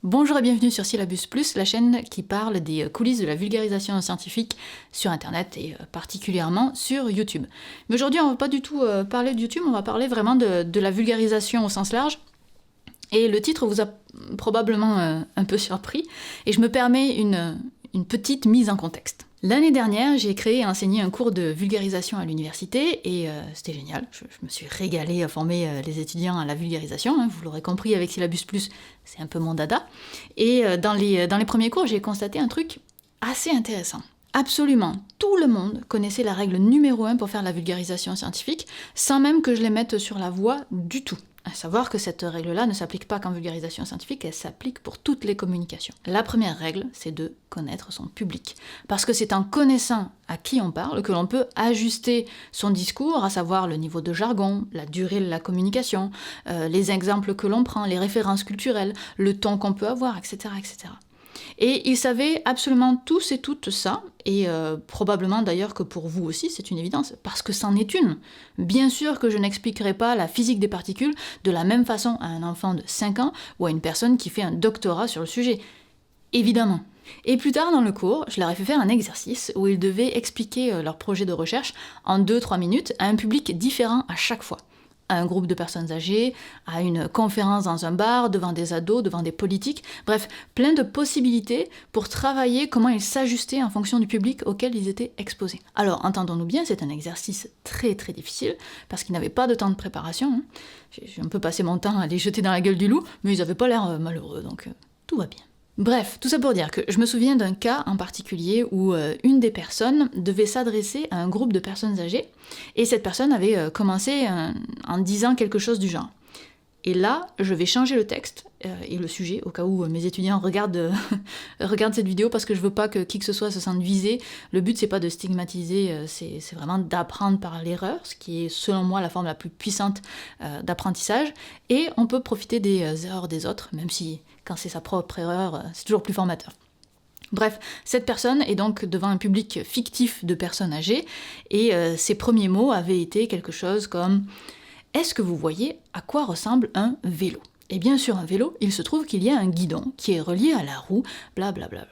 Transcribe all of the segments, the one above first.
Bonjour et bienvenue sur Syllabus Plus, la chaîne qui parle des coulisses de la vulgarisation scientifique sur Internet et particulièrement sur YouTube. Mais aujourd'hui, on va pas du tout parler de YouTube, on va parler vraiment de la vulgarisation au sens large. Et le titre vous a probablement un peu surpris, et je me permets une petite mise en contexte. L'année dernière, j'ai créé et enseigné un cours de vulgarisation à l'université, et c'était génial. Je me suis régalée à former les étudiants à la vulgarisation, hein, vous l'aurez compris avec Syllabus Plus, c'est un peu mon dada. Et dans les premiers cours, j'ai constaté un truc assez intéressant. Absolument tout le monde connaissait la règle numéro 1 pour faire la vulgarisation scientifique, sans même que je les mette sur la voie du tout. À savoir que cette règle-là ne s'applique pas qu'en vulgarisation scientifique, elle s'applique pour toutes les communications. La première règle, c'est de connaître son public. Parce que c'est en connaissant à qui on parle que l'on peut ajuster son discours, à savoir le niveau de jargon, la durée de la communication, les exemples que l'on prend, les références culturelles, le ton qu'on peut avoir, etc., etc. Et ils savaient absolument tous et toutes ça, et probablement d'ailleurs que pour vous aussi c'est une évidence, parce que c'en est une. Bien sûr que je n'expliquerai pas la physique des particules de la même façon à un enfant de 5 ans ou à une personne qui fait un doctorat sur le sujet. Évidemment. Et plus tard dans le cours, je leur ai fait faire un exercice où ils devaient expliquer leur projet de recherche en 2-3 minutes à un public différent à chaque fois. À un groupe de personnes âgées, à une conférence dans un bar, devant des ados, devant des politiques, bref, plein de possibilités pour travailler comment ils s'ajustaient en fonction du public auquel ils étaient exposés. Alors, entendons-nous bien, c'est un exercice très très difficile, parce qu'ils n'avaient pas de temps de préparation. J'ai un peu passé mon temps à les jeter dans la gueule du loup, mais ils n'avaient pas l'air malheureux, donc tout va bien. Bref, tout ça pour dire que je me souviens d'un cas en particulier où une des personnes devait s'adresser à un groupe de personnes âgées, et cette personne avait commencé en disant quelque chose du genre. Et là, je vais changer le texte et le sujet, au cas où mes étudiants regardent cette vidéo, parce que je veux pas que qui que ce soit se sente visé. Le but, c'est pas de stigmatiser, c'est vraiment d'apprendre par l'erreur, ce qui est, selon moi, la forme la plus puissante d'apprentissage. Et on peut profiter des erreurs des autres, même si, quand c'est sa propre erreur, c'est toujours plus formateur. Bref, cette personne est donc devant un public fictif de personnes âgées, et ses premiers mots avaient été quelque chose comme « Est-ce que vous voyez à quoi ressemble un vélo ?» Et bien sur un vélo, il se trouve qu'il y a un guidon qui est relié à la roue, blablabla.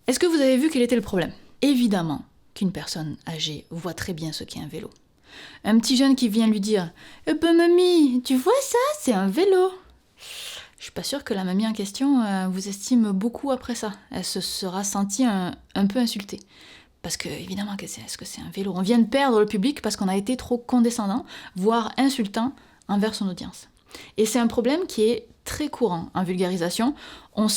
Est-ce que vous avez vu quel était le problème ? Évidemment qu'une personne âgée voit très bien ce qu'est un vélo. Un petit jeune qui vient lui dire « Eh ben mamie, tu vois ça, c'est un vélo !» Je suis pas sûre que la mamie en question vous estime beaucoup après ça. Elle se sera sentie un peu insultée. Parce que, évidemment, est-ce que c'est un vélo ? On vient de perdre le public parce qu'on a été trop condescendant, voire insultant envers son audience. Et c'est un problème qui est très courant en vulgarisation. On le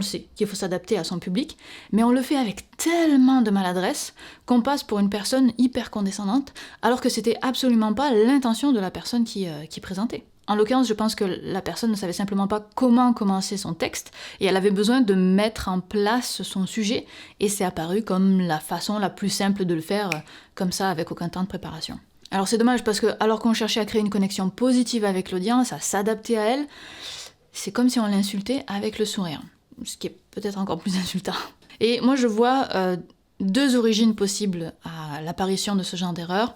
sait qu'il faut s'adapter à son public, mais on le fait avec tellement de maladresse qu'on passe pour une personne hyper condescendante, alors que c'était absolument pas l'intention de la personne qui présentait. En l'occurrence, je pense que la personne ne savait simplement pas comment commencer son texte, et elle avait besoin de mettre en place son sujet, et c'est apparu comme la façon la plus simple de le faire, comme ça, avec aucun temps de préparation. Alors c'est dommage, parce que alors qu'on cherchait à créer une connexion positive avec l'audience, à s'adapter à elle, c'est comme si on l'insultait avec le sourire, ce qui est peut-être encore plus insultant. Et moi je vois deux origines possibles à l'apparition de ce genre d'erreur.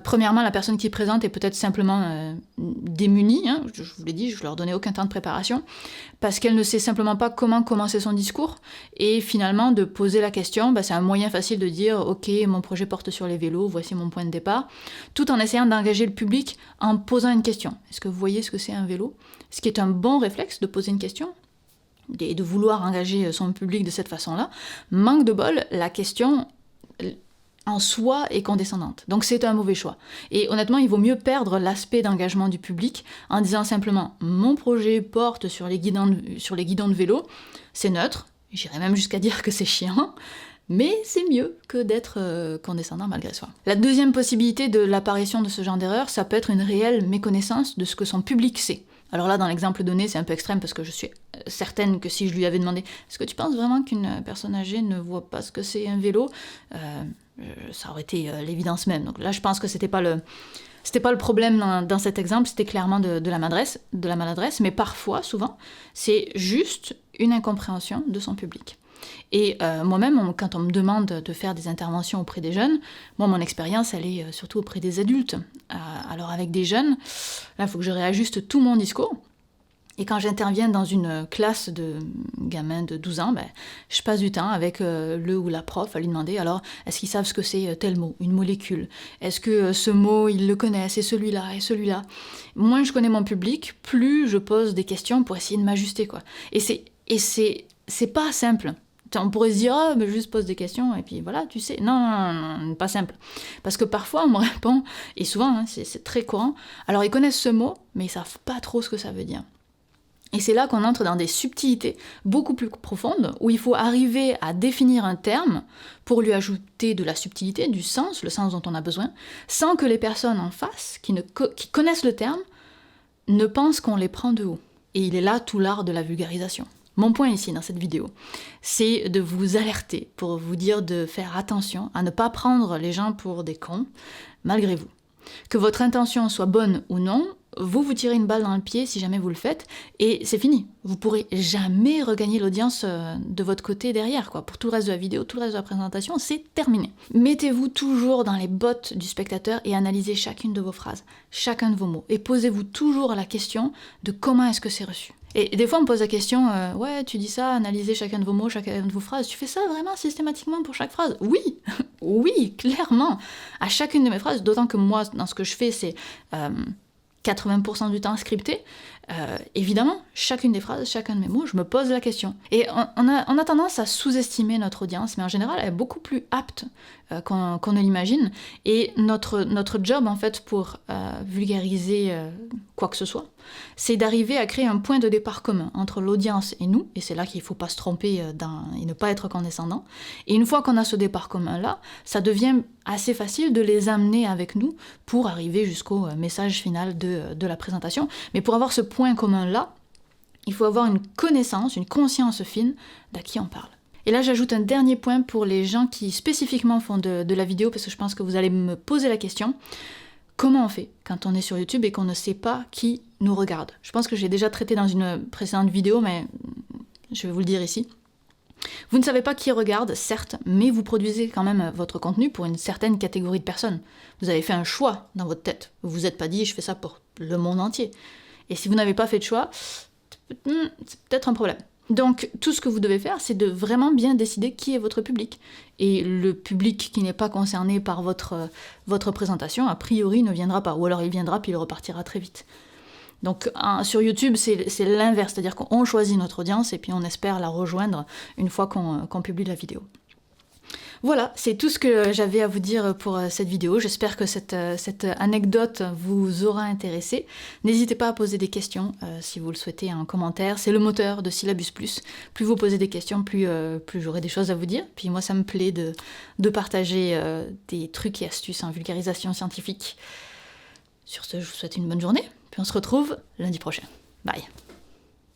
Premièrement, la personne qui présente est peut-être simplement démunie, hein, je vous l'ai dit, je ne leur donnais aucun temps de préparation, parce qu'elle ne sait simplement pas comment commencer son discours, et finalement de poser la question, c'est un moyen facile de dire « Ok, mon projet porte sur les vélos, voici mon point de départ », tout en essayant d'engager le public en posant une question. Est-ce que vous voyez ce que c'est un vélo ? Ce qui est un bon réflexe de poser une question, et de vouloir engager son public de cette façon-là. Manque de bol, la question en soi est condescendante. Donc c'est un mauvais choix. Et honnêtement, il vaut mieux perdre l'aspect d'engagement du public en disant simplement « Mon projet porte sur les guidons de vélo », c'est neutre, j'irais même jusqu'à dire que c'est chiant, mais c'est mieux que d'être condescendant malgré soi. La deuxième possibilité de l'apparition de ce genre d'erreur, ça peut être une réelle méconnaissance de ce que son public sait. Alors là, dans l'exemple donné, c'est un peu extrême parce que je suis certaine que si je lui avais demandé « Est-ce que tu penses vraiment qu'une personne âgée ne voit pas ce que c'est un vélo ?» ça aurait été l'évidence même. Donc là, je pense que c'était pas le problème dans cet exemple, c'était clairement de la maladresse, mais parfois, souvent, c'est juste une incompréhension de son public. Et moi-même, quand on me demande de faire des interventions auprès des jeunes, moi, mon expérience, elle est surtout auprès des adultes. Alors avec des jeunes, là, il faut que je réajuste tout mon discours. Et quand j'interviens dans une classe de gamins de 12 ans, je passe du temps avec le ou la prof à lui demander, alors, est-ce qu'ils savent ce que c'est tel mot, une molécule? Est-ce que ce mot, ils le connaissent, et celui-là, et celui-là? Moins je connais mon public, plus je pose des questions pour essayer de m'ajuster, quoi. Et c'est pas simple. On pourrait se dire, ah, mais juste pose des questions, et puis voilà, tu sais. Non, pas simple. Parce que parfois, on me répond, et souvent, hein, c'est très courant, alors ils connaissent ce mot, mais ils savent pas trop ce que ça veut dire. Et c'est là qu'on entre dans des subtilités beaucoup plus profondes, où il faut arriver à définir un terme pour lui ajouter de la subtilité, du sens, le sens dont on a besoin, sans que les personnes en face, qui connaissent le terme, ne pensent qu'on les prend de haut. Et il est là tout l'art de la vulgarisation. Mon point ici, dans cette vidéo, c'est de vous alerter, pour vous dire de faire attention à ne pas prendre les gens pour des cons, malgré vous. Que votre intention soit bonne ou non, vous tirez une balle dans le pied si jamais vous le faites, et c'est fini. Vous pourrez jamais regagner l'audience de votre côté derrière, quoi. Pour tout le reste de la vidéo, tout le reste de la présentation, c'est terminé. Mettez-vous toujours dans les bottes du spectateur et analysez chacune de vos phrases, chacun de vos mots, et posez-vous toujours la question de comment est-ce que c'est reçu. Et des fois on me pose la question, ouais, tu dis ça, analysez chacun de vos mots, chacun de vos phrases, tu fais ça vraiment systématiquement pour chaque phrase? Oui, oui, clairement, à chacune de mes phrases, d'autant que moi, dans ce que je fais, c'est 80% du temps scripté, évidemment, chacune des phrases, chacun de mes mots, je me pose la question. Et on a tendance à sous-estimer notre audience, mais en général, elle est beaucoup plus apte qu'on ne l'imagine. Et notre job, en fait, pour vulgariser quoi que ce soit, c'est d'arriver à créer un point de départ commun entre l'audience et nous, et c'est là qu'il ne faut pas se tromper et ne pas être condescendant. Et une fois qu'on a ce départ commun-là, ça devient assez facile de les amener avec nous pour arriver jusqu'au message final de la présentation. Mais pour avoir ce point commun-là, il faut avoir une connaissance, une conscience fine d'à qui on parle. Et là, j'ajoute un dernier point pour les gens qui spécifiquement font de la vidéo, parce que je pense que vous allez me poser la question. Comment on fait quand on est sur YouTube et qu'on ne sait pas qui nous regarde? Je pense que j'ai déjà traité dans une précédente vidéo, mais je vais vous le dire ici. Vous ne savez pas qui regarde, certes, mais vous produisez quand même votre contenu pour une certaine catégorie de personnes. Vous avez fait un choix dans votre tête. Vous vous êtes pas dit, je fais ça pour le monde entier. Et si vous n'avez pas fait de choix, c'est peut-être un problème. Donc, tout ce que vous devez faire, c'est de vraiment bien décider qui est votre public. Et le public qui n'est pas concerné par votre présentation, a priori, ne viendra pas. Ou alors il viendra, puis il repartira très vite. Donc, sur YouTube, c'est l'inverse. C'est-à-dire qu'on choisit notre audience et puis on espère la rejoindre une fois qu'on publie la vidéo. Voilà, c'est tout ce que j'avais à vous dire pour cette vidéo. J'espère que cette anecdote vous aura intéressé. N'hésitez pas à poser des questions si vous le souhaitez en commentaire. C'est le moteur de Syllabus Plus. Plus vous posez des questions, plus j'aurai des choses à vous dire. Puis moi, ça me plaît de partager des trucs et astuces en vulgarisation scientifique. Sur ce, je vous souhaite une bonne journée. Puis on se retrouve lundi prochain. Bye.